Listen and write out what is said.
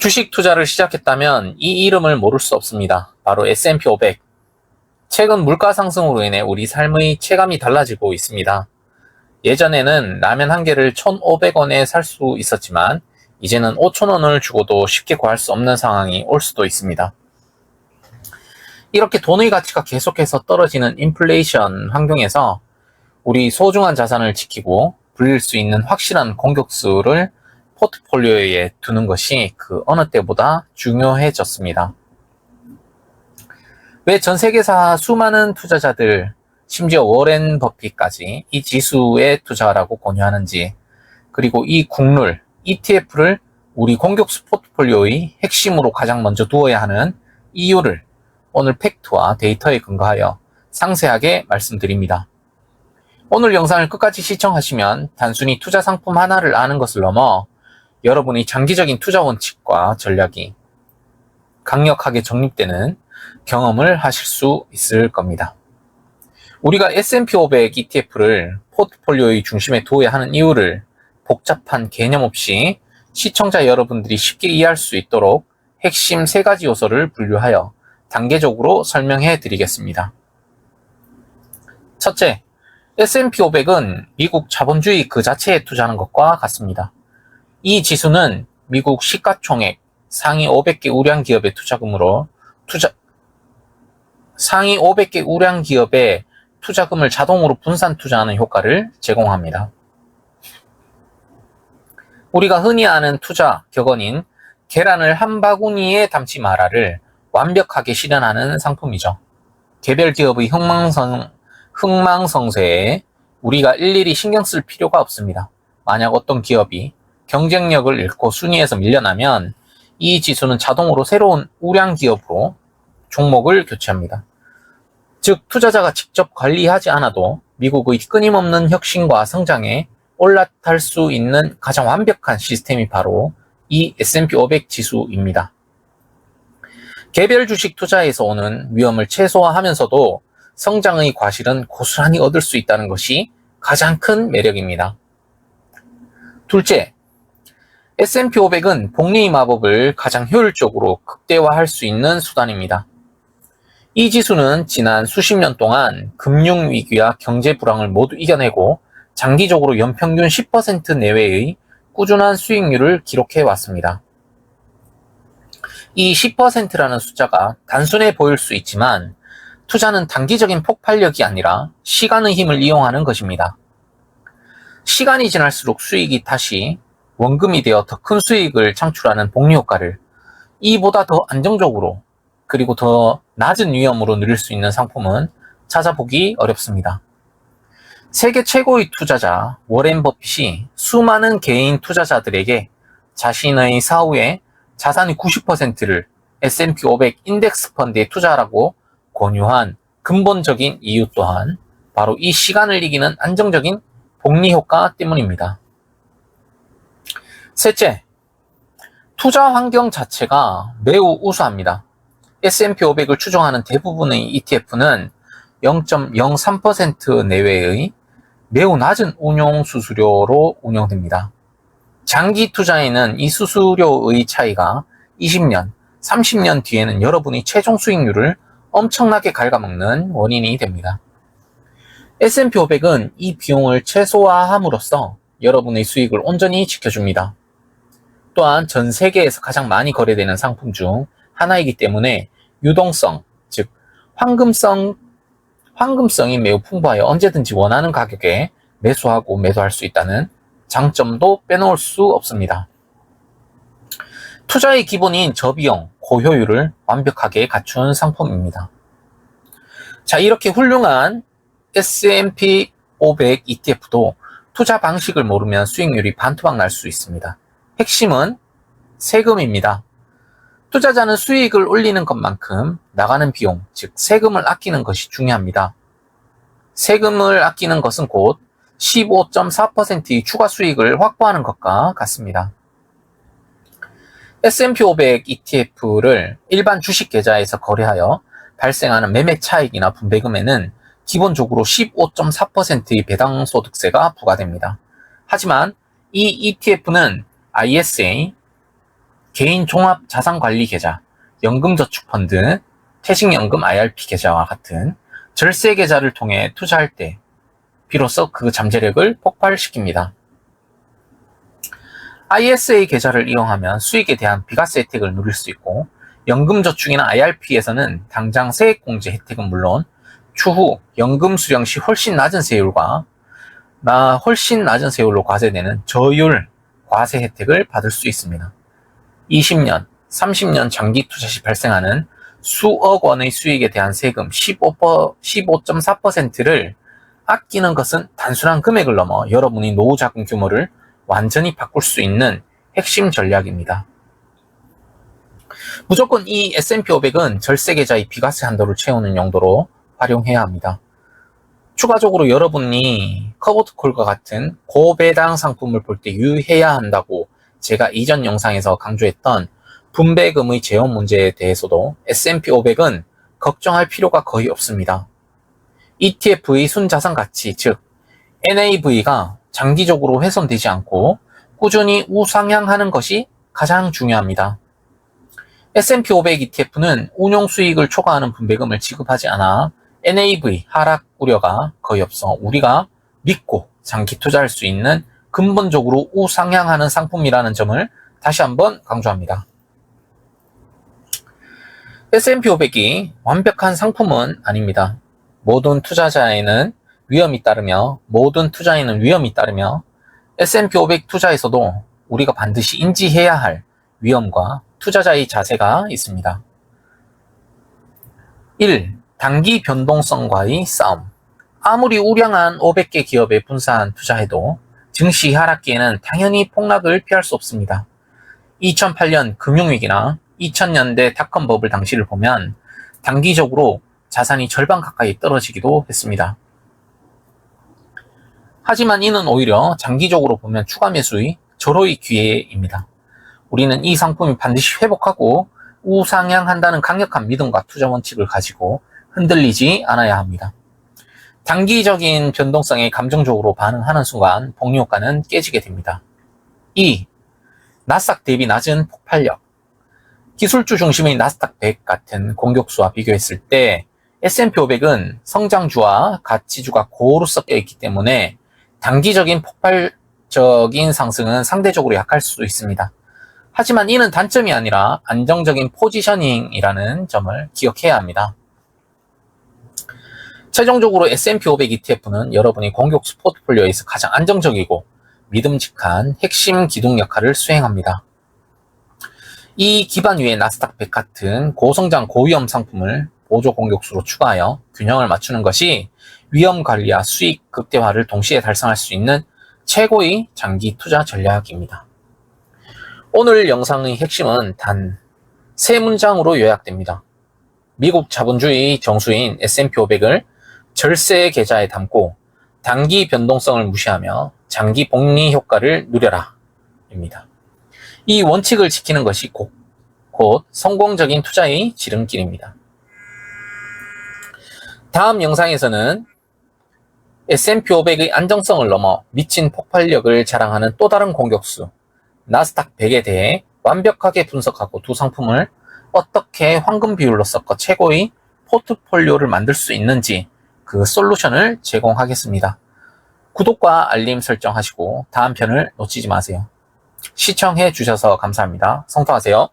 주식 투자를 시작했다면 이 이름을 모를 수 없습니다. 바로 S&P 500. 최근 물가 상승으로 인해 우리 삶의 체감이 달라지고 있습니다. 예전에는 라면 한 개를 1,500원에 살 수 있었지만 이제는 5,000원을 주고도 쉽게 구할 수 없는 상황이 올 수도 있습니다. 이렇게 돈의 가치가 계속해서 떨어지는 인플레이션 환경에서 우리 소중한 자산을 지키고 불릴 수 있는 확실한 공격수를 포트폴리오에 두는 것이 그 어느 때보다 중요해졌습니다. 왜 전 세계사 수많은 투자자들, 심지어 워렌 버핏까지 이 지수에 투자하라고 권유하는지, 그리고 이 국룰, ETF를 우리 공격수 포트폴리오의 핵심으로 가장 먼저 두어야 하는 이유를 오늘 팩트와 데이터에 근거하여 상세하게 말씀드립니다. 오늘 영상을 끝까지 시청하시면 단순히 투자 상품 하나를 아는 것을 넘어 여러분의 장기적인 투자 원칙과 전략이 강력하게 정립되는 경험을 하실 수 있을 겁니다. 우리가 S&P 500 ETF를 포트폴리오의 중심에 두어야 하는 이유를 복잡한 개념 없이 시청자 여러분들이 쉽게 이해할 수 있도록 핵심 3가지 요소를 분류하여 단계적으로 설명해 드리겠습니다. 첫째, S&P 500은 미국 자본주의 그 자체에 투자하는 것과 같습니다. 이 지수는 미국 시가총액 상위 500개 우량 기업의 투자금으로 상위 500개 우량 기업의 투자금을 자동으로 분산 투자하는 효과를 제공합니다. 우리가 흔히 아는 투자 격언인 계란을 한 바구니에 담지 마라를 완벽하게 실현하는 상품이죠. 개별 기업의 흥망성쇠에 우리가 일일이 신경 쓸 필요가 없습니다. 만약 어떤 기업이 경쟁력을 잃고 순위에서 밀려나면 이 지수는 자동으로 새로운 우량 기업으로 종목을 교체합니다. 즉, 투자자가 직접 관리하지 않아도 미국의 끊임없는 혁신과 성장에 올라탈 수 있는 가장 완벽한 시스템이 바로 이 S&P 500 지수입니다. 개별 주식 투자에서 오는 위험을 최소화하면서도 성장의 과실은 고스란히 얻을 수 있다는 것이 가장 큰 매력입니다. 둘째, S&P 500은 복리의 마법을 가장 효율적으로 극대화할 수 있는 수단입니다. 이 지수는 지난 수십 년 동안 금융위기와 경제불황을 모두 이겨내고 장기적으로 연평균 10% 내외의 꾸준한 수익률을 기록해 왔습니다. 이 10%라는 숫자가 단순해 보일 수 있지만 투자는 단기적인 폭발력이 아니라 시간의 힘을 이용하는 것입니다. 시간이 지날수록 수익이 다시 원금이 되어 더 큰 수익을 창출하는 복리 효과를 이보다 더 안정적으로 그리고 더 낮은 위험으로 누릴 수 있는 상품은 찾아보기 어렵습니다. 세계 최고의 투자자 워렌 버핏이 수많은 개인 투자자들에게 자신의 사후에 자산의 90%를 S&P 500 인덱스 펀드에 투자하라고 권유한 근본적인 이유 또한 바로 이 시간을 이기는 안정적인 복리 효과 때문입니다. 셋째, 투자 환경 자체가 매우 우수합니다. S&P 500을 추종하는 대부분의 ETF는 0.03% 내외의 매우 낮은 운용 수수료로 운영됩니다. 장기 투자에는 이 수수료의 차이가 20년, 30년 뒤에는 여러분의 최종 수익률을 엄청나게 갉아먹는 원인이 됩니다. S&P 500은 이 비용을 최소화함으로써 여러분의 수익을 온전히 지켜줍니다. 또한 전 세계에서 가장 많이 거래되는 상품 중 하나이기 때문에 유동성, 즉 황금성이 매우 풍부하여 언제든지 원하는 가격에 매수하고 매도할 수 있다는 장점도 빼놓을 수 없습니다. 투자의 기본인 저비용, 고효율을 완벽하게 갖춘 상품입니다. 자, 이렇게 훌륭한 S&P 500 ETF도 투자 방식을 모르면 수익률이 반토막 날 수 있습니다. 핵심은 세금입니다. 투자자는 수익을 올리는 것만큼 나가는 비용, 즉 세금을 아끼는 것이 중요합니다. 세금을 아끼는 것은 곧 15.4%의 추가 수익을 확보하는 것과 같습니다. S&P 500 ETF를 일반 주식 계좌에서 거래하여 발생하는 매매 차익이나 분배금에는 기본적으로 15.4%의 배당소득세가 부과됩니다. 하지만 이 ETF는 ISA, 개인 종합자산관리계좌, 연금저축펀드, 퇴직연금 IRP 계좌와 같은 절세 계좌를 통해 투자할 때 비로소 그 잠재력을 폭발시킵니다. ISA 계좌를 이용하면 수익에 대한 비과세 혜택을 누릴 수 있고, 연금저축이나 IRP에서는 당장 세액공제 혜택은 물론 추후 연금 수령 시 훨씬 낮은 세율로 과세되는 저율 과세 혜택을 받을 수 있습니다. 20년, 30년 장기 투자 시 발생하는 수억 원의 수익에 대한 세금 15.4%를 아끼는 것은 단순한 금액을 넘어 여러분이 노후 자금 규모를 완전히 바꿀 수 있는 핵심 전략입니다. 무조건 이 S&P 500은 절세 계좌의 비과세 한도를 채우는 용도로 활용해야 합니다. 추가적으로 여러분이 커버투콜과 같은 고배당 상품을 볼 때 유의해야 한다고 제가 이전 영상에서 강조했던 분배금의 재원 문제에 대해서도 S&P 500은 걱정할 필요가 거의 없습니다. ETF의 순자산 가치, 즉 NAV가 장기적으로 훼손되지 않고 꾸준히 우상향하는 것이 가장 중요합니다. S&P 500 ETF는 운용 수익을 초과하는 분배금을 지급하지 않아 NAV 하락 우려가 거의 없어 우리가 믿고 장기 투자할 수 있는 근본적으로 우상향하는 상품이라는 점을 다시 한번 강조합니다. S&P 500이 완벽한 상품은 아닙니다. 모든 투자에는 위험이 따르며 S&P 500 투자에서도 우리가 반드시 인지해야 할 위험과 투자자의 자세가 있습니다. 1. 단기 변동성과의 싸움. 아무리 우량한 500개 기업에 분산 투자해도 증시 하락기에는 당연히 폭락을 피할 수 없습니다. 2008년 금융위기나 2000년대 닷컴 버블 당시를 보면 단기적으로 자산이 절반 가까이 떨어지기도 했습니다. 하지만 이는 오히려 장기적으로 보면 추가 매수의 절호의 기회입니다. 우리는 이 상품이 반드시 회복하고 우상향한다는 강력한 믿음과 투자 원칙을 가지고 흔들리지 않아야 합니다. 단기적인 변동성에 감정적으로 반응하는 순간 복리효과는 깨지게 됩니다. 2. 나스닥 대비 낮은 폭발력. 기술주 중심의 나스닥 100 같은 공격수와 비교했을 때 S&P 500은 성장주와 가치주가 고루 섞여 있기 때문에 단기적인 폭발적인 상승은 상대적으로 약할 수도 있습니다. 하지만 이는 단점이 아니라 안정적인 포지셔닝이라는 점을 기억해야 합니다. 최종적으로 S&P 500 ETF는 여러분이 공격수 포트폴리오에서 가장 안정적이고 믿음직한 핵심 기둥 역할을 수행합니다. 이 기반 위에 나스닥 100 같은 고성장 고위험 상품을 보조 공격수로 추가하여 균형을 맞추는 것이 위험 관리와 수익 극대화를 동시에 달성할 수 있는 최고의 장기 투자 전략입니다. 오늘 영상의 핵심은 단 3문장으로 요약됩니다. 미국 자본주의 정수인 S&P 500을 절세 계좌에 담고 단기 변동성을 무시하며 장기 복리 효과를 누려라 입니다. 이 원칙을 지키는 것이 곧 성공적인 투자의 지름길입니다. 다음 영상에서는 S&P 500의 안정성을 넘어 미친 폭발력을 자랑하는 또 다른 공격수 나스닥 100에 대해 완벽하게 분석하고 두 상품을 어떻게 황금 비율로 섞어 최고의 포트폴리오를 만들 수 있는지 그 솔루션을 제공하겠습니다. 구독과 알림 설정하시고 다음 편을 놓치지 마세요. 시청해 주셔서 감사합니다. 성투하세요.